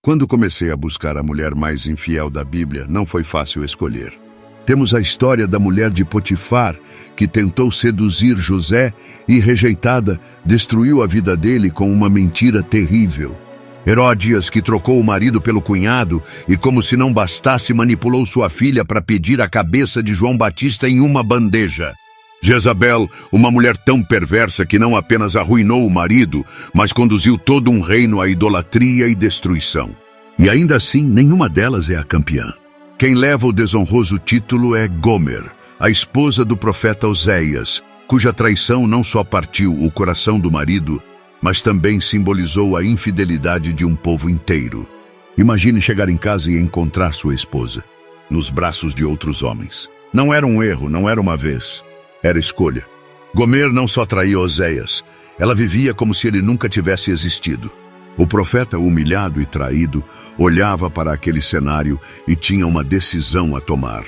Quando comecei a buscar a mulher mais infiel da Bíblia, não foi fácil escolher. Temos a história da mulher de Potifar, que tentou seduzir José e, rejeitada, destruiu a vida dele com uma mentira terrível. Heródias, que trocou o marido pelo cunhado e, como se não bastasse, manipulou sua filha para pedir a cabeça de João Batista em uma bandeja. Jezabel, uma mulher tão perversa que não apenas arruinou o marido, mas conduziu todo um reino à idolatria e destruição. E ainda assim, nenhuma delas é a campeã. Quem leva o desonroso título é Gomer, a esposa do profeta Oséias, cuja traição não só partiu o coração do marido, mas também simbolizou a infidelidade de um povo inteiro. Imagine chegar em casa e encontrar sua esposa nos braços de outros homens. Não era um erro, não era uma vez. Era escolha. Gomer não só traía Oséias, ela vivia como se ele nunca tivesse existido. O profeta, humilhado e traído, olhava para aquele cenário e tinha uma decisão a tomar: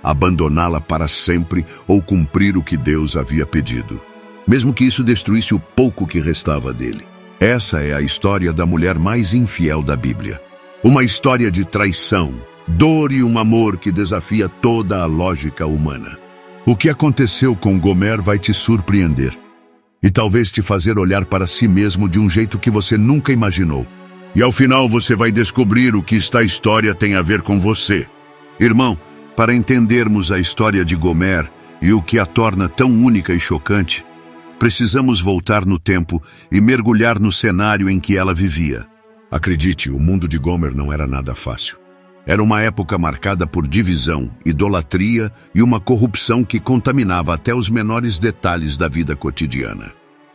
abandoná-la para sempre ou cumprir o que Deus havia pedido, mesmo que isso destruísse o pouco que restava dele. Essa é a história da mulher mais infiel da Bíblia. Uma história de traição, dor e um amor que desafia toda a lógica humana. O que aconteceu com Gomer vai te surpreender e talvez te fazer olhar para si mesmo de um jeito que você nunca imaginou. E ao final você vai descobrir o que esta história tem a ver com você. Irmão, para entendermos a história de Gomer e o que a torna tão única e chocante, precisamos voltar no tempo e mergulhar no cenário em que ela vivia. Acredite, o mundo de Gomer não era nada fácil. Era uma época marcada por divisão, idolatria e uma corrupção que contaminava até os menores detalhes da vida cotidiana.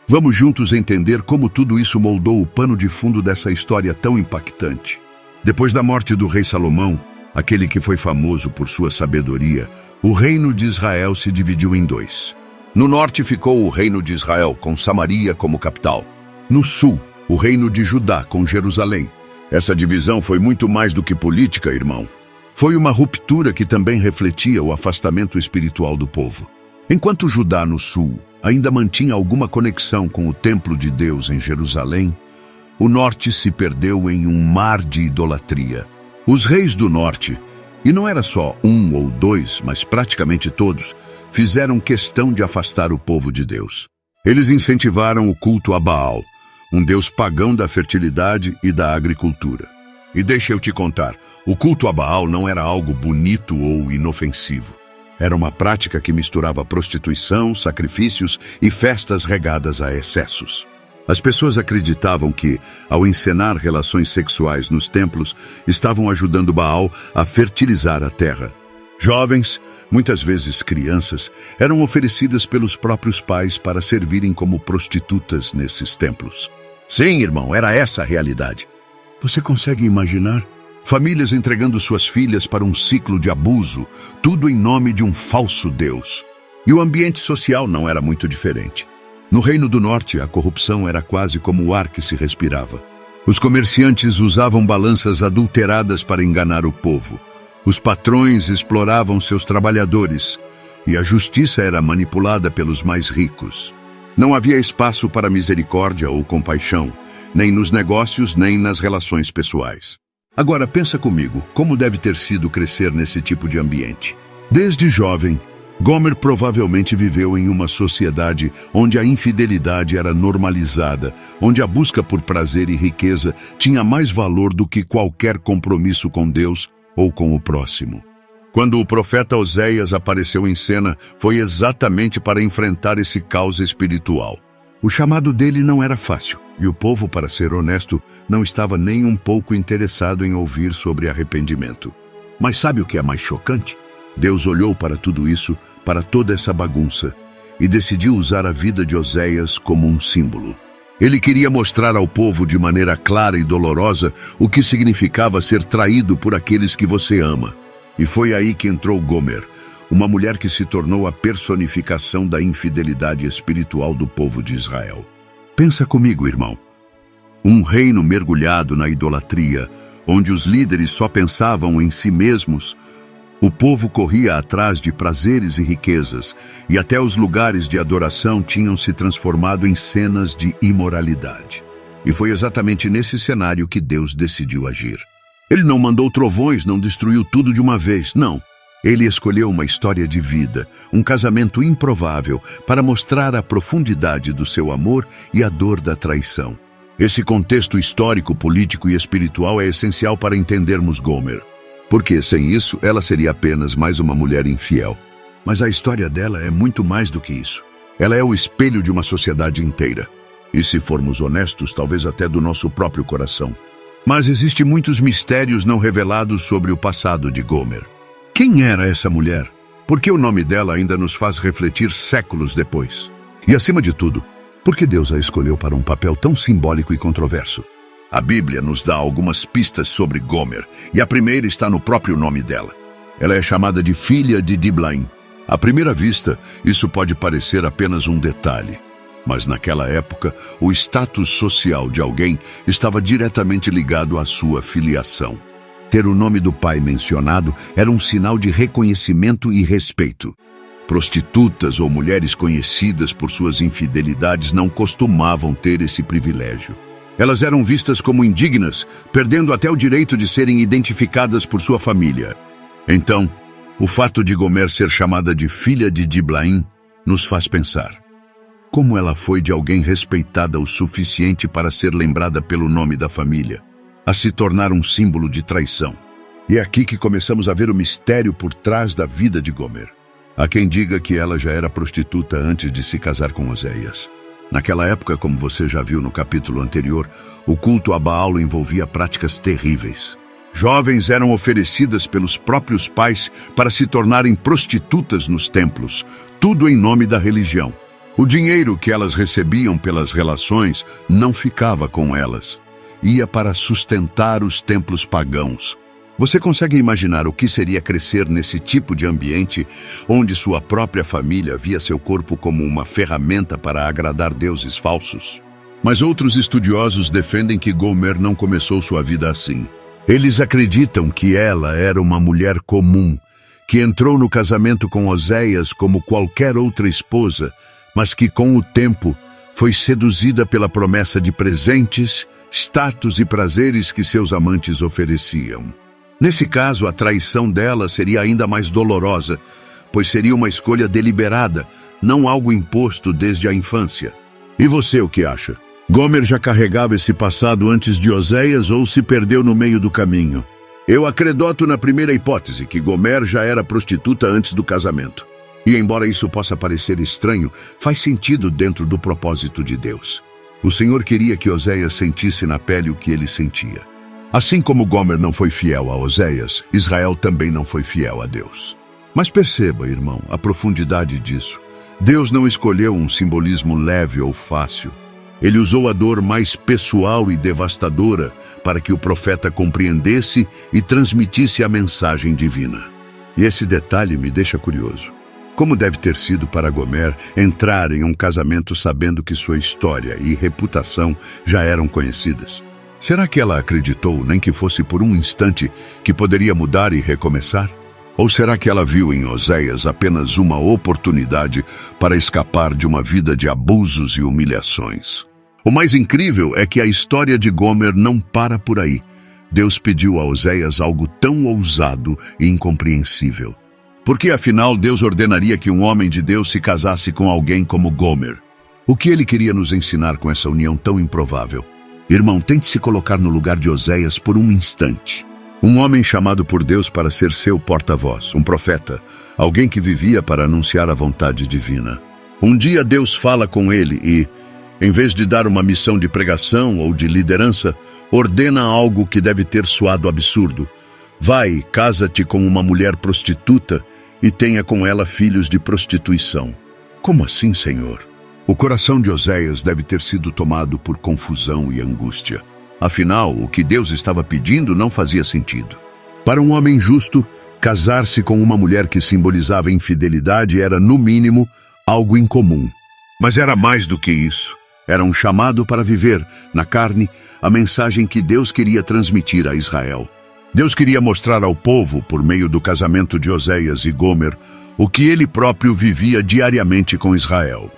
Vamos juntos entender como tudo isso moldou o pano de fundo dessa história tão impactante. Depois da morte do rei Salomão, aquele que foi famoso por sua sabedoria, o reino de Israel se dividiu em dois. No norte ficou o reino de Israel, com Samaria como capital. No sul, o reino de Judá, com Jerusalém. Essa divisão foi muito mais do que política, irmão. Foi uma ruptura que também refletia o afastamento espiritual do povo. Enquanto Judá, no sul, ainda mantinha alguma conexão com o templo de Deus em Jerusalém, o norte se perdeu em um mar de idolatria. Os reis do norte, e não era só um ou dois, mas praticamente todos, fizeram questão de afastar o povo de Deus. Eles incentivaram o culto a Baal, um deus pagão da fertilidade e da agricultura. E deixa eu te contar, o culto a Baal não era algo bonito ou inofensivo. Era uma prática que misturava prostituição, sacrifícios e festas regadas a excessos. As pessoas acreditavam que, ao encenar relações sexuais nos templos, estavam ajudando Baal a fertilizar a terra. Jovens, muitas vezes crianças, eram oferecidas pelos próprios pais para servirem como prostitutas nesses templos. Sim, irmão, era essa a realidade. Você consegue imaginar? Famílias entregando suas filhas para um ciclo de abuso, tudo em nome de um falso Deus. E o ambiente social não era muito diferente. No Reino do Norte, a corrupção era quase como o ar que se respirava. Os comerciantes usavam balanças adulteradas para enganar o povo. Os patrões exploravam seus trabalhadores e a justiça era manipulada pelos mais ricos. Não havia espaço para misericórdia ou compaixão, nem nos negócios, nem nas relações pessoais. Agora pensa comigo, como deve ter sido crescer nesse tipo de ambiente. Desde jovem, Gomer provavelmente viveu em uma sociedade onde a infidelidade era normalizada, onde a busca por prazer e riqueza tinha mais valor do que qualquer compromisso com Deus ou com o próximo. Quando o profeta Oséias apareceu em cena, foi exatamente para enfrentar esse caos espiritual. O chamado dele não era fácil, e o povo, para ser honesto, não estava nem um pouco interessado em ouvir sobre arrependimento. Mas sabe o que é mais chocante? Deus olhou para tudo isso, para toda essa bagunça, e decidiu usar a vida de Oséias como um símbolo. Ele queria mostrar ao povo de maneira clara e dolorosa o que significava ser traído por aqueles que você ama. E foi aí que entrou Gomer, uma mulher que se tornou a personificação da infidelidade espiritual do povo de Israel. Pensa comigo, irmão. Um reino mergulhado na idolatria, onde os líderes só pensavam em si mesmos, o povo corria atrás de prazeres e riquezas, e até os lugares de adoração tinham se transformado em cenas de imoralidade. E foi exatamente nesse cenário que Deus decidiu agir. Ele não mandou trovões, não destruiu tudo de uma vez, não. Ele escolheu uma história de vida, um casamento improvável, para mostrar a profundidade do seu amor e a dor da traição. Esse contexto histórico, político e espiritual é essencial para entendermos Gomer. Porque, sem isso, ela seria apenas mais uma mulher infiel. Mas a história dela é muito mais do que isso. Ela é o espelho de uma sociedade inteira. E se formos honestos, talvez até do nosso próprio coração. Mas existem muitos mistérios não revelados sobre o passado de Gomer. Quem era essa mulher? Por que o nome dela ainda nos faz refletir séculos depois? E, acima de tudo, por que Deus a escolheu para um papel tão simbólico e controverso? A Bíblia nos dá algumas pistas sobre Gomer, e a primeira está no próprio nome dela. Ela é chamada de filha de Diblaim. À primeira vista, isso pode parecer apenas um detalhe. Mas naquela época, o status social de alguém estava diretamente ligado à sua filiação. Ter o nome do pai mencionado era um sinal de reconhecimento e respeito. Prostitutas ou mulheres conhecidas por suas infidelidades não costumavam ter esse privilégio. Elas eram vistas como indignas, perdendo até o direito de serem identificadas por sua família. Então, o fato de Gomer ser chamada de filha de Diblaim nos faz pensar. Como ela foi de alguém respeitada o suficiente para ser lembrada pelo nome da família, a se tornar um símbolo de traição. E é aqui que começamos a ver o mistério por trás da vida de Gomer. Há quem diga que ela já era prostituta antes de se casar com Oséias. Naquela época, como você já viu no capítulo anterior, o culto a Baal envolvia práticas terríveis. Jovens eram oferecidas pelos próprios pais para se tornarem prostitutas nos templos, tudo em nome da religião. O dinheiro que elas recebiam pelas relações não ficava com elas. Ia para sustentar os templos pagãos. Você consegue imaginar o que seria crescer nesse tipo de ambiente, onde sua própria família via seu corpo como uma ferramenta para agradar deuses falsos? Mas outros estudiosos defendem que Gomer não começou sua vida assim. Eles acreditam que ela era uma mulher comum, que entrou no casamento com Oséias como qualquer outra esposa, mas que com o tempo foi seduzida pela promessa de presentes, status e prazeres que seus amantes ofereciam. Nesse caso, a traição dela seria ainda mais dolorosa, pois seria uma escolha deliberada, não algo imposto desde a infância. E você o que acha? Gomer já carregava esse passado antes de Oséias ou se perdeu no meio do caminho? Eu acredito na primeira hipótese, que Gomer já era prostituta antes do casamento. E embora isso possa parecer estranho, faz sentido dentro do propósito de Deus. O Senhor queria que Oséias sentisse na pele o que ele sentia. Assim como Gomer não foi fiel a Oséias, Israel também não foi fiel a Deus. Mas perceba, irmão, a profundidade disso. Deus não escolheu um simbolismo leve ou fácil. Ele usou a dor mais pessoal e devastadora para que o profeta compreendesse e transmitisse a mensagem divina. E esse detalhe me deixa curioso. Como deve ter sido para Gomer entrar em um casamento sabendo que sua história e reputação já eram conhecidas? Será que ela acreditou, nem que fosse por um instante, que poderia mudar e recomeçar? Ou será que ela viu em Oséias apenas uma oportunidade para escapar de uma vida de abusos e humilhações? O mais incrível é que a história de Gomer não para por aí. Deus pediu a Oséias algo tão ousado e incompreensível. Por que, afinal, Deus ordenaria que um homem de Deus se casasse com alguém como Gomer? O que ele queria nos ensinar com essa união tão improvável? Irmão, tente se colocar no lugar de Oséias por um instante. Um homem chamado por Deus para ser seu porta-voz, um profeta, alguém que vivia para anunciar a vontade divina. Um dia Deus fala com ele e, em vez de dar uma missão de pregação ou de liderança, ordena algo que deve ter soado absurdo. Vai, casa-te com uma mulher prostituta e tenha com ela filhos de prostituição. Como assim, Senhor? O coração de Oséias deve ter sido tomado por confusão e angústia. Afinal, o que Deus estava pedindo não fazia sentido. Para um homem justo, casar-se com uma mulher que simbolizava infidelidade era, no mínimo, algo incomum. Mas era mais do que isso. Era um chamado para viver, na carne, a mensagem que Deus queria transmitir a Israel. Deus queria mostrar ao povo, por meio do casamento de Oséias e Gomer, o que ele próprio vivia diariamente com Israel.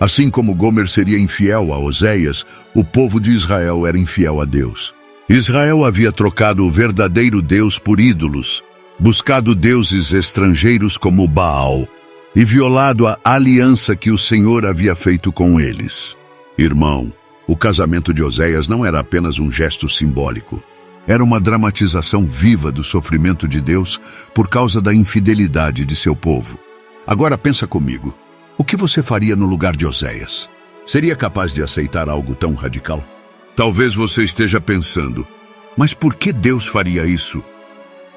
Assim como Gomer seria infiel a Oséias, o povo de Israel era infiel a Deus. Israel havia trocado o verdadeiro Deus por ídolos, buscado deuses estrangeiros como Baal e violado a aliança que o Senhor havia feito com eles. Irmão, o casamento de Oséias não era apenas um gesto simbólico. Era uma dramatização viva do sofrimento de Deus por causa da infidelidade de seu povo. Agora pensa comigo. O que você faria no lugar de Oséias? Seria capaz de aceitar algo tão radical? Talvez você esteja pensando, mas por que Deus faria isso?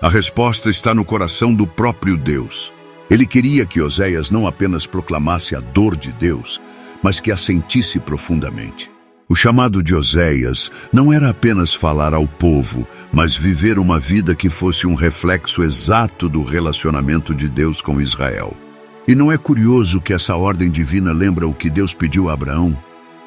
A resposta está no coração do próprio Deus. Ele queria que Oséias não apenas proclamasse a dor de Deus, mas que a sentisse profundamente. O chamado de Oséias não era apenas falar ao povo, mas viver uma vida que fosse um reflexo exato do relacionamento de Deus com Israel. E não é curioso que essa ordem divina lembra o que Deus pediu a Abraão?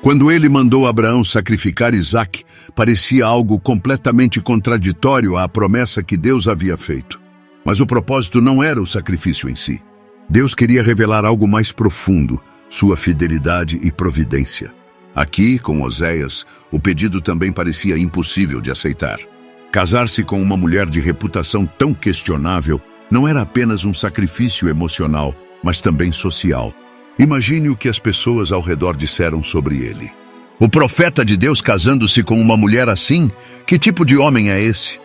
Quando ele mandou Abraão sacrificar Isaque, parecia algo completamente contraditório à promessa que Deus havia feito. Mas o propósito não era o sacrifício em si. Deus queria revelar algo mais profundo, sua fidelidade e providência. Aqui, com Oséias, o pedido também parecia impossível de aceitar. Casar-se com uma mulher de reputação tão questionável não era apenas um sacrifício emocional, mas também social. Imagine o que as pessoas ao redor disseram sobre ele. O profeta de Deus casando-se com uma mulher assim? Que tipo de homem é esse?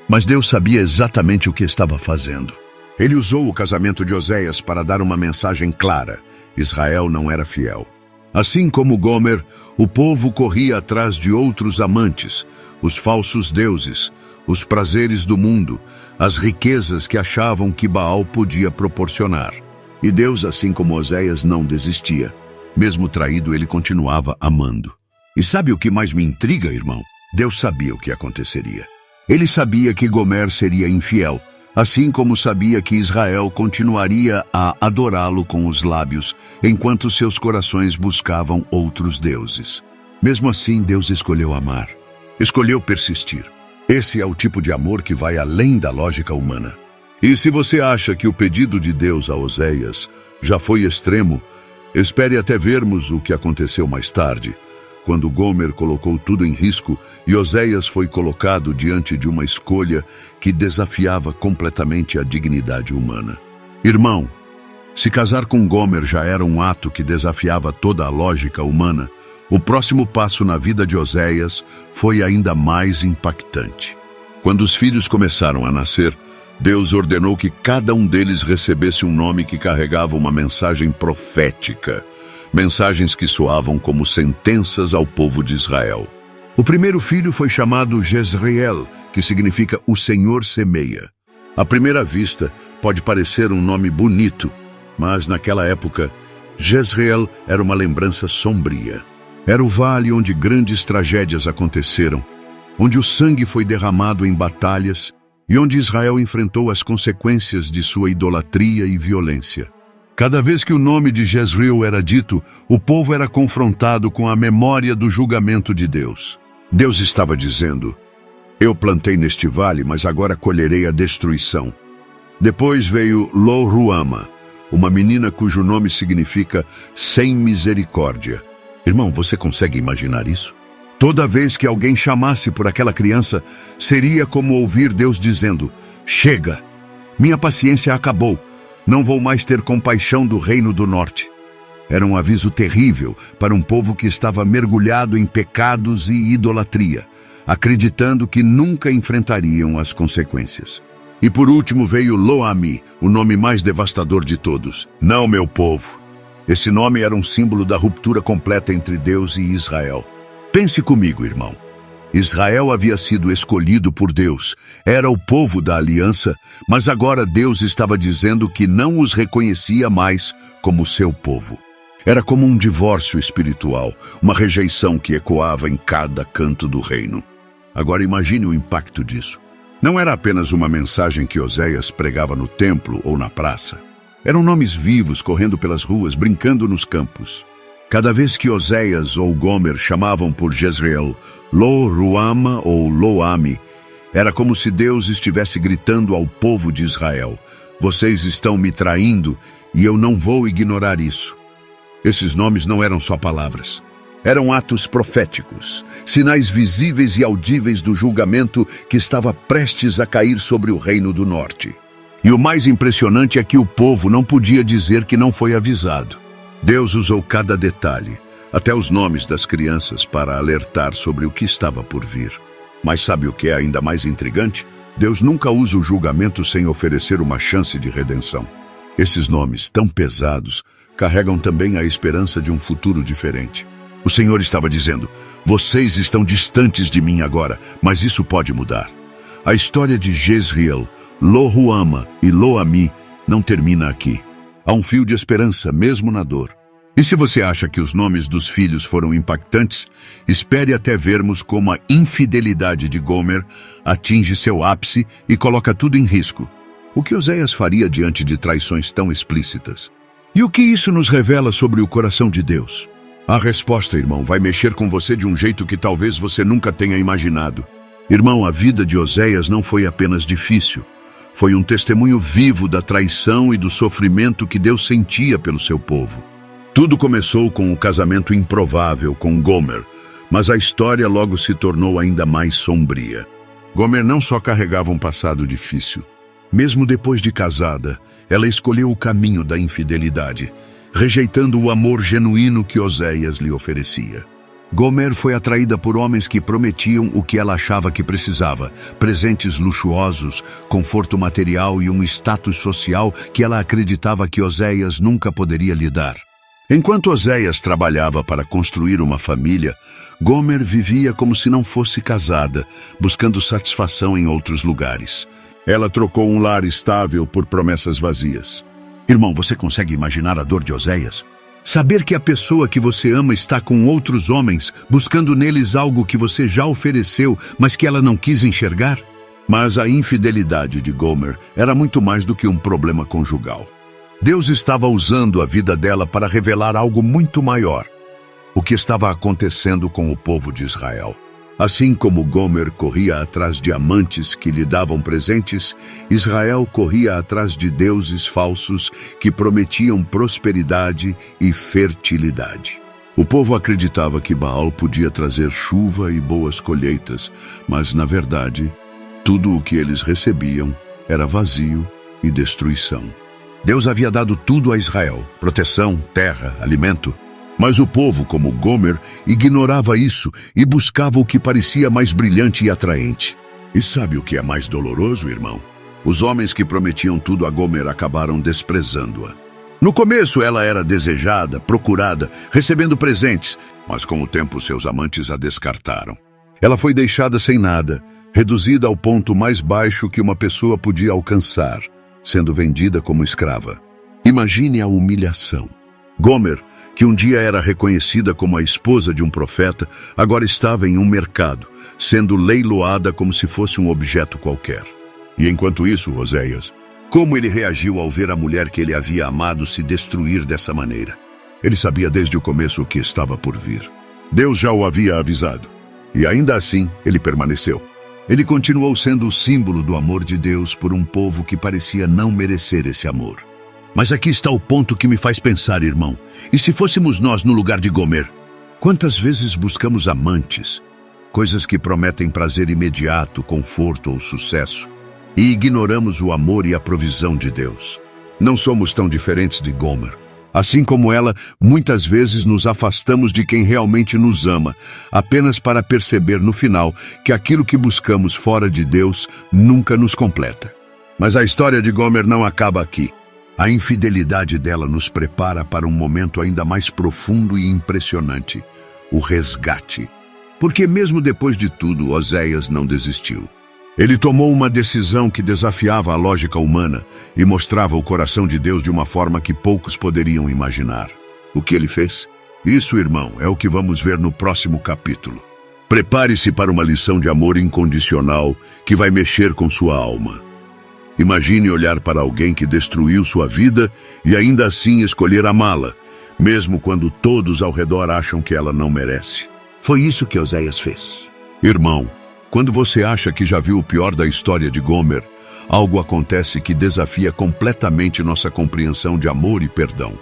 Mas Deus sabia exatamente o que estava fazendo. Ele usou o casamento de Oséias para dar uma mensagem clara. Israel não era fiel. Assim como Gomer, o povo corria atrás de outros amantes, os falsos deuses, os prazeres do mundo, as riquezas que achavam que Baal podia proporcionar. E Deus, assim como Oséias, não desistia. Mesmo traído, ele continuava amando. E sabe o que mais me intriga, irmão? Deus sabia o que aconteceria. Ele sabia que Gomer seria infiel, assim como sabia que Israel continuaria a adorá-lo com os lábios, enquanto seus corações buscavam outros deuses. Mesmo assim, Deus escolheu amar. Escolheu persistir. Esse é o tipo de amor que vai além da lógica humana. E se você acha que o pedido de Deus a Oséias já foi extremo, espere até vermos o que aconteceu mais tarde, quando Gomer colocou tudo em risco e Oséias foi colocado diante de uma escolha que desafiava completamente a dignidade humana. Irmão, se casar com Gomer já era um ato que desafiava toda a lógica humana, o próximo passo na vida de Oséias foi ainda mais impactante. Quando os filhos começaram a nascer, Deus ordenou que cada um deles recebesse um nome que carregava uma mensagem profética, mensagens que soavam como sentenças ao povo de Israel. O primeiro filho foi chamado Jezreel, que significa o Senhor semeia. À primeira vista, pode parecer um nome bonito, mas naquela época, Jezreel era uma lembrança sombria. Era o vale onde grandes tragédias aconteceram, onde o sangue foi derramado em batalhas e onde Israel enfrentou as consequências de sua idolatria e violência. Cada vez que o nome de Jezreel era dito, o povo era confrontado com a memória do julgamento de Deus. Deus estava dizendo: eu plantei neste vale, mas agora colherei a destruição. Depois veio Lo-Ruama, uma menina cujo nome significa sem misericórdia. Irmão, você consegue imaginar isso? Toda vez que alguém chamasse por aquela criança, seria como ouvir Deus dizendo: chega, minha paciência acabou, não vou mais ter compaixão do reino do norte. Era um aviso terrível para um povo que estava mergulhado em pecados e idolatria, acreditando que nunca enfrentariam as consequências. E por último veio Lo-Ami, o nome mais devastador de todos. Não, meu povo. Esse nome era um símbolo da ruptura completa entre Deus e Israel. Pense comigo, irmão. Israel havia sido escolhido por Deus, era o povo da aliança, mas agora Deus estava dizendo que não os reconhecia mais como seu povo. Era como um divórcio espiritual, uma rejeição que ecoava em cada canto do reino. Agora imagine o impacto disso. Não era apenas uma mensagem que Oséias pregava no templo ou na praça. Eram nomes vivos correndo pelas ruas, brincando nos campos. Cada vez que Oséias ou Gomer chamavam por Jezreel, Lo-Ruama ou Lo-Ami, era como se Deus estivesse gritando ao povo de Israel: vocês estão me traindo e eu não vou ignorar isso. Esses nomes não eram só palavras. Eram atos proféticos, sinais visíveis e audíveis do julgamento que estava prestes a cair sobre o Reino do Norte. E o mais impressionante é que o povo não podia dizer que não foi avisado. Deus usou cada detalhe, até os nomes das crianças, para alertar sobre o que estava por vir. Mas sabe o que é ainda mais intrigante? Deus nunca usa o julgamento sem oferecer uma chance de redenção. Esses nomes tão pesados carregam também a esperança de um futuro diferente. O Senhor estava dizendo: vocês estão distantes de mim agora, mas isso pode mudar. A história de Jezreel, Lo-Ruama e Lo-Ami não termina aqui. Há um fio de esperança, mesmo na dor. E se você acha que os nomes dos filhos foram impactantes, espere até vermos como a infidelidade de Gomer atinge seu ápice e coloca tudo em risco. O que Oséias faria diante de traições tão explícitas? E o que isso nos revela sobre o coração de Deus? A resposta, irmão, vai mexer com você de um jeito que talvez você nunca tenha imaginado. Irmão, a vida de Oséias não foi apenas difícil. Foi um testemunho vivo da traição e do sofrimento que Deus sentia pelo seu povo. Tudo começou com um casamento improvável com Gomer, mas a história logo se tornou ainda mais sombria. Gomer não só carregava um passado difícil. Mesmo depois de casada, ela escolheu o caminho da infidelidade, rejeitando o amor genuíno que Oséias lhe oferecia. Gomer foi atraída por homens que prometiam o que ela achava que precisava: presentes luxuosos, conforto material e um status social que ela acreditava que Oséias nunca poderia lhe dar. Enquanto Oséias trabalhava para construir uma família, Gomer vivia como se não fosse casada, buscando satisfação em outros lugares. Ela trocou um lar estável por promessas vazias. Irmão, você consegue imaginar a dor de Oséias? Saber que a pessoa que você ama está com outros homens, buscando neles algo que você já ofereceu, mas que ela não quis enxergar? Mas a infidelidade de Gomer era muito mais do que um problema conjugal. Deus estava usando a vida dela para revelar algo muito maior: o que estava acontecendo com o povo de Israel. Assim como Gomer corria atrás de amantes que lhe davam presentes, Israel corria atrás de deuses falsos que prometiam prosperidade e fertilidade. O povo acreditava que Baal podia trazer chuva e boas colheitas, mas, na verdade, tudo o que eles recebiam era vazio e destruição. Deus havia dado tudo a Israel: proteção, terra, alimento. Mas o povo, como Gomer, ignorava isso e buscava o que parecia mais brilhante e atraente. E sabe o que é mais doloroso, irmão? Os homens que prometiam tudo a Gomer acabaram desprezando-a. No começo ela era desejada, procurada, recebendo presentes, mas com o tempo seus amantes a descartaram. Ela foi deixada sem nada, reduzida ao ponto mais baixo que uma pessoa podia alcançar, sendo vendida como escrava. Imagine a humilhação. Gomer, que um dia era reconhecida como a esposa de um profeta, agora estava em um mercado, sendo leiloada como se fosse um objeto qualquer. E enquanto isso, Oséias, como ele reagiu ao ver a mulher que ele havia amado se destruir dessa maneira? Ele sabia desde o começo o que estava por vir. Deus já o havia avisado. E ainda assim, ele permaneceu. Ele continuou sendo o símbolo do amor de Deus por um povo que parecia não merecer esse amor. Mas aqui está o ponto que me faz pensar, irmão. E se fôssemos nós no lugar de Gomer? Quantas vezes buscamos amantes, coisas que prometem prazer imediato, conforto ou sucesso, e ignoramos o amor e a provisão de Deus? Não somos tão diferentes de Gomer. Assim como ela, muitas vezes nos afastamos de quem realmente nos ama, apenas para perceber no final que aquilo que buscamos fora de Deus nunca nos completa. Mas a história de Gomer não acaba aqui. A infidelidade dela nos prepara para um momento ainda mais profundo e impressionante: o resgate. Porque mesmo depois de tudo, Oséias não desistiu. Ele tomou uma decisão que desafiava a lógica humana e mostrava o coração de Deus de uma forma que poucos poderiam imaginar. O que ele fez? Isso, irmão, é o que vamos ver no próximo capítulo. Prepare-se para uma lição de amor incondicional que vai mexer com sua alma. Imagine olhar para alguém que destruiu sua vida e ainda assim escolher amá-la, mesmo quando todos ao redor acham que ela não merece. Foi isso que Oséias fez. Irmão, quando você acha que já viu o pior da história de Gomer, algo acontece que desafia completamente nossa compreensão de amor e perdão.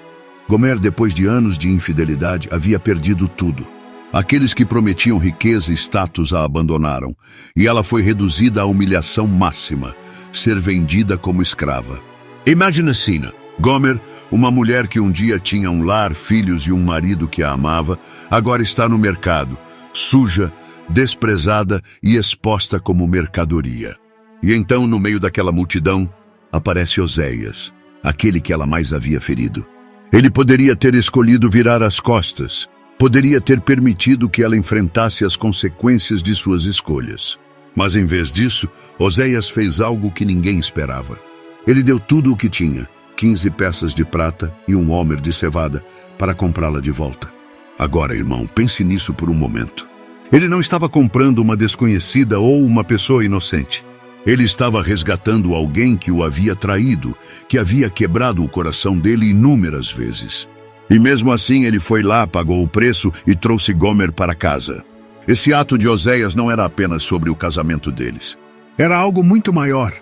Gomer, depois de anos de infidelidade, havia perdido tudo. Aqueles que prometiam riqueza e status a abandonaram, e ela foi reduzida à humilhação máxima, ser vendida como escrava. Imagine a cena. Gomer, uma mulher que um dia tinha um lar, filhos e um marido que a amava, agora está no mercado, suja, desprezada e exposta como mercadoria. E então, no meio daquela multidão, aparece Oséias, aquele que ela mais havia ferido. Ele poderia ter escolhido virar as costas, poderia ter permitido que ela enfrentasse as consequências de suas escolhas. Mas em vez disso, Oséias fez algo que ninguém esperava. Ele deu tudo o que tinha, 15 peças de prata e um homer de cevada, para comprá-la de volta. Agora, irmão, pense nisso por um momento. Ele não estava comprando uma desconhecida ou uma pessoa inocente. Ele estava resgatando alguém que o havia traído, que havia quebrado o coração dele inúmeras vezes. E mesmo assim ele foi lá, pagou o preço e trouxe Gomer para casa. Esse ato de Oséias não era apenas sobre o casamento deles. Era algo muito maior.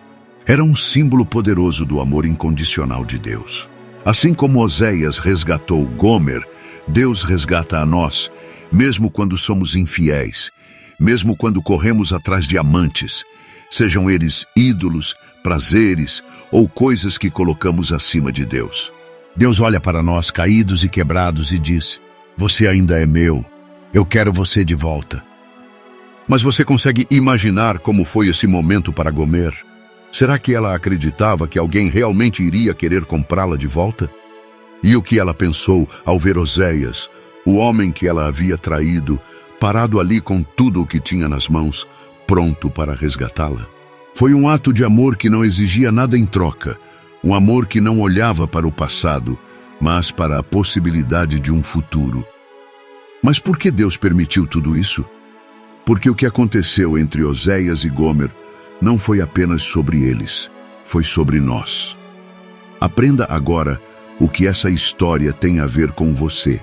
Era um símbolo poderoso do amor incondicional de Deus. Assim como Oséias resgatou Gomer, Deus resgata a nós, mesmo quando somos infiéis, mesmo quando corremos atrás de amantes, sejam eles ídolos, prazeres ou coisas que colocamos acima de Deus. Deus olha para nós caídos e quebrados e diz: você ainda é meu, eu quero você de volta. Mas você consegue imaginar como foi esse momento para Gomer? Será que ela acreditava que alguém realmente iria querer comprá-la de volta? E o que ela pensou ao ver Oséias, o homem que ela havia traído, parado ali com tudo o que tinha nas mãos, pronto para resgatá-la? Foi um ato de amor que não exigia nada em troca, um amor que não olhava para o passado, mas para a possibilidade de um futuro. Mas por que Deus permitiu tudo isso? Porque o que aconteceu entre Oséias e Gomer não foi apenas sobre eles, foi sobre nós. Aprenda agora o que essa história tem a ver com você.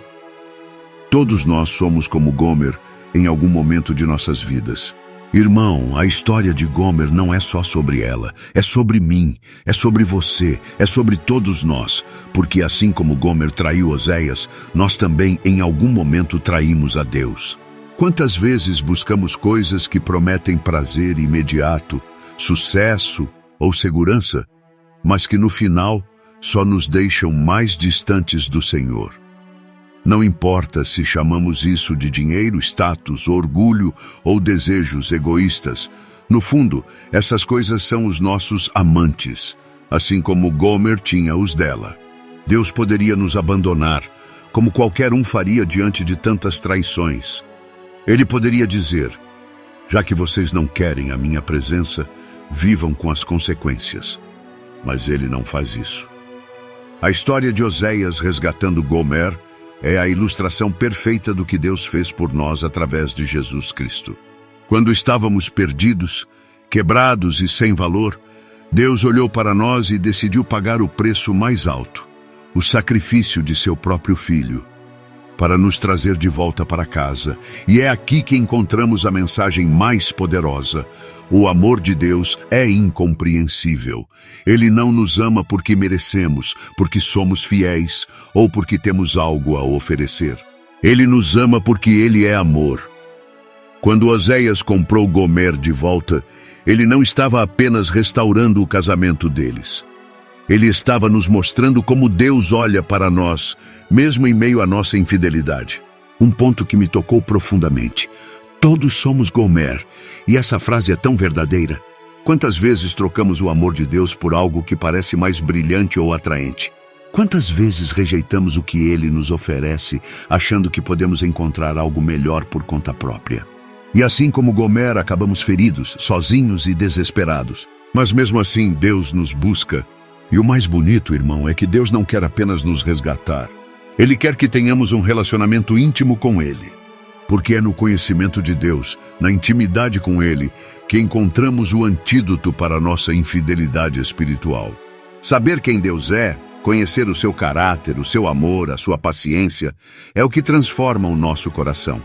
Todos nós somos como Gomer em algum momento de nossas vidas. Irmão, a história de Gomer não é só sobre ela, é sobre mim, é sobre você, é sobre todos nós, porque assim como Gomer traiu Oséias, nós também em algum momento traímos a Deus. Quantas vezes buscamos coisas que prometem prazer imediato, sucesso ou segurança, mas que no final só nos deixam mais distantes do Senhor? Não importa se chamamos isso de dinheiro, status, orgulho ou desejos egoístas. No fundo, essas coisas são os nossos amantes, assim como Gomer tinha os dela. Deus poderia nos abandonar, como qualquer um faria diante de tantas traições. Ele poderia dizer: já que vocês não querem a minha presença, vivam com as consequências. Mas ele não faz isso. A história de Oséias resgatando Gomer é a ilustração perfeita do que Deus fez por nós através de Jesus Cristo. Quando estávamos perdidos, quebrados e sem valor, Deus olhou para nós e decidiu pagar o preço mais alto, o sacrifício de seu próprio Filho, para nos trazer de volta para casa. E é aqui que encontramos a mensagem mais poderosa. O amor de Deus é incompreensível. Ele não nos ama porque merecemos, porque somos fiéis ou porque temos algo a oferecer. Ele nos ama porque Ele é amor. Quando Oséias comprou Gomer de volta, ele não estava apenas restaurando o casamento deles. Ele estava nos mostrando como Deus olha para nós, mesmo em meio à nossa infidelidade. Um ponto que me tocou profundamente. Todos somos Gomer, e essa frase é tão verdadeira. Quantas vezes trocamos o amor de Deus por algo que parece mais brilhante ou atraente? Quantas vezes rejeitamos o que Ele nos oferece, achando que podemos encontrar algo melhor por conta própria? E assim como Gomer, acabamos feridos, sozinhos e desesperados. Mas mesmo assim, Deus nos busca. E o mais bonito, irmão, é que Deus não quer apenas nos resgatar. Ele quer que tenhamos um relacionamento íntimo com Ele. Porque é no conhecimento de Deus, na intimidade com Ele, que encontramos o antídoto para a nossa infidelidade espiritual. Saber quem Deus é, conhecer o seu caráter, o seu amor, a sua paciência, é o que transforma o nosso coração.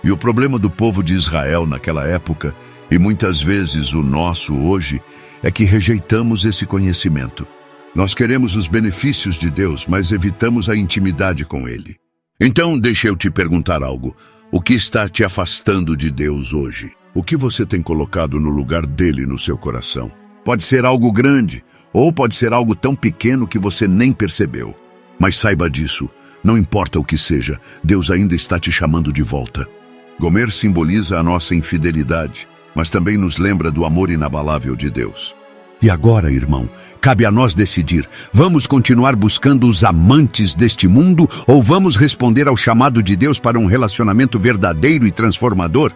E o problema do povo de Israel naquela época, e muitas vezes o nosso hoje, é que rejeitamos esse conhecimento. Nós queremos os benefícios de Deus, mas evitamos a intimidade com Ele. Então, deixa eu te perguntar algo. O que está te afastando de Deus hoje? O que você tem colocado no lugar dele no seu coração? Pode ser algo grande, ou pode ser algo tão pequeno que você nem percebeu. Mas saiba disso, não importa o que seja, Deus ainda está te chamando de volta. Gomer simboliza a nossa infidelidade, mas também nos lembra do amor inabalável de Deus. E agora, irmão, cabe a nós decidir, vamos continuar buscando os amantes deste mundo ou vamos responder ao chamado de Deus para um relacionamento verdadeiro e transformador?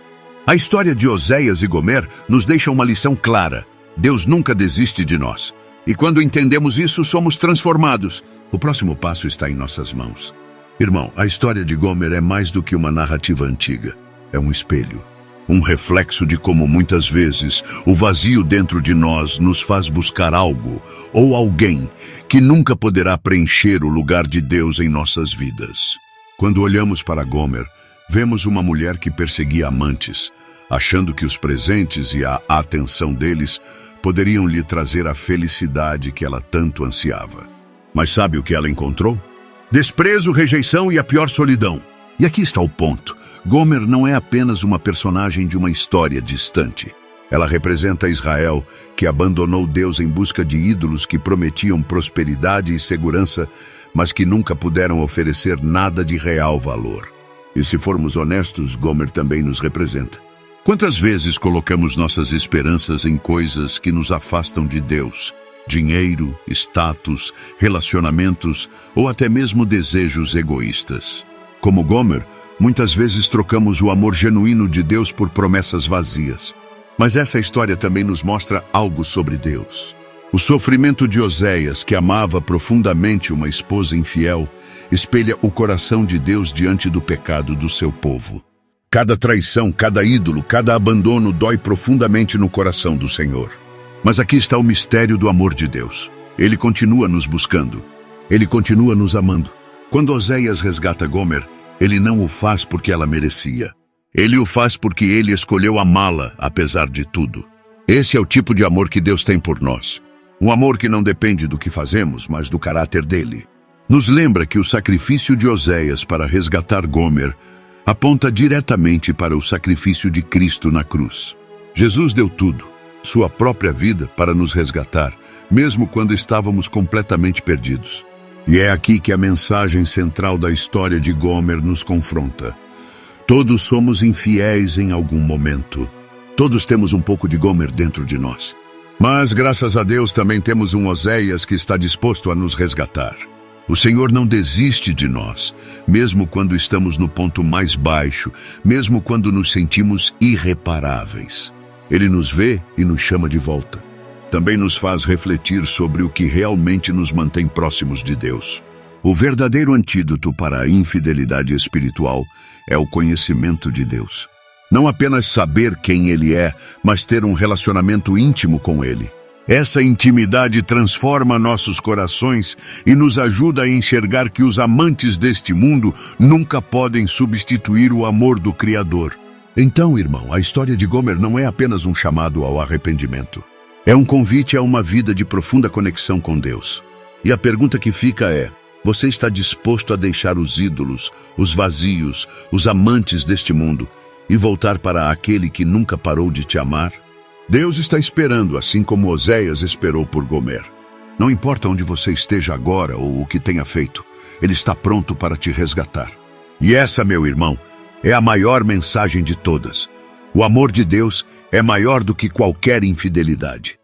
A história de Oséias e Gomer nos deixa uma lição clara. Deus nunca desiste de nós. E quando entendemos isso, somos transformados. O próximo passo está em nossas mãos. Irmão, a história de Gomer é mais do que uma narrativa antiga. É um espelho. Um reflexo de como muitas vezes o vazio dentro de nós nos faz buscar algo ou alguém que nunca poderá preencher o lugar de Deus em nossas vidas. Quando olhamos para Gomer, vemos uma mulher que perseguia amantes, achando que os presentes e a atenção deles poderiam lhe trazer a felicidade que ela tanto ansiava. Mas sabe o que ela encontrou? Desprezo, rejeição e a pior solidão. E aqui está o ponto. Gomer não é apenas uma personagem de uma história distante. Ela representa Israel, que abandonou Deus em busca de ídolos que prometiam prosperidade e segurança, mas que nunca puderam oferecer nada de real valor. E se formos honestos, Gomer também nos representa. Quantas vezes colocamos nossas esperanças em coisas que nos afastam de Deus? Dinheiro, status, relacionamentos ou até mesmo desejos egoístas. Como Gomer, muitas vezes trocamos o amor genuíno de Deus por promessas vazias. Mas essa história também nos mostra algo sobre Deus. O sofrimento de Oséias, que amava profundamente uma esposa infiel, espelha o coração de Deus diante do pecado do seu povo. Cada traição, cada ídolo, cada abandono dói profundamente no coração do Senhor. Mas aqui está o mistério do amor de Deus. Ele continua nos buscando. Ele continua nos amando. Quando Oséias resgata Gomer, ele não o faz porque ela merecia. Ele o faz porque ele escolheu amá-la, apesar de tudo. Esse é o tipo de amor que Deus tem por nós. Um amor que não depende do que fazemos, mas do caráter dele. Nos lembra que o sacrifício de Oséias para resgatar Gomer aponta diretamente para o sacrifício de Cristo na cruz. Jesus deu tudo, sua própria vida, para nos resgatar, mesmo quando estávamos completamente perdidos. E é aqui que a mensagem central da história de Gomer nos confronta. Todos somos infiéis em algum momento. Todos temos um pouco de Gomer dentro de nós. Mas, graças a Deus, também temos um Oséias que está disposto a nos resgatar. O Senhor não desiste de nós, mesmo quando estamos no ponto mais baixo, mesmo quando nos sentimos irreparáveis. Ele nos vê e nos chama de volta. Também nos faz refletir sobre o que realmente nos mantém próximos de Deus. O verdadeiro antídoto para a infidelidade espiritual é o conhecimento de Deus. Não apenas saber quem Ele é, mas ter um relacionamento íntimo com Ele. Essa intimidade transforma nossos corações e nos ajuda a enxergar que os amantes deste mundo nunca podem substituir o amor do Criador. Então, irmão, a história de Gomer não é apenas um chamado ao arrependimento. É um convite a uma vida de profunda conexão com Deus. E a pergunta que fica é: você está disposto a deixar os ídolos, os vazios, os amantes deste mundo e voltar para aquele que nunca parou de te amar? Deus está esperando, assim como Oséias esperou por Gomer. Não importa onde você esteja agora ou o que tenha feito, Ele está pronto para te resgatar. E essa, meu irmão, é a maior mensagem de todas. O amor de Deus é maior do que qualquer infidelidade.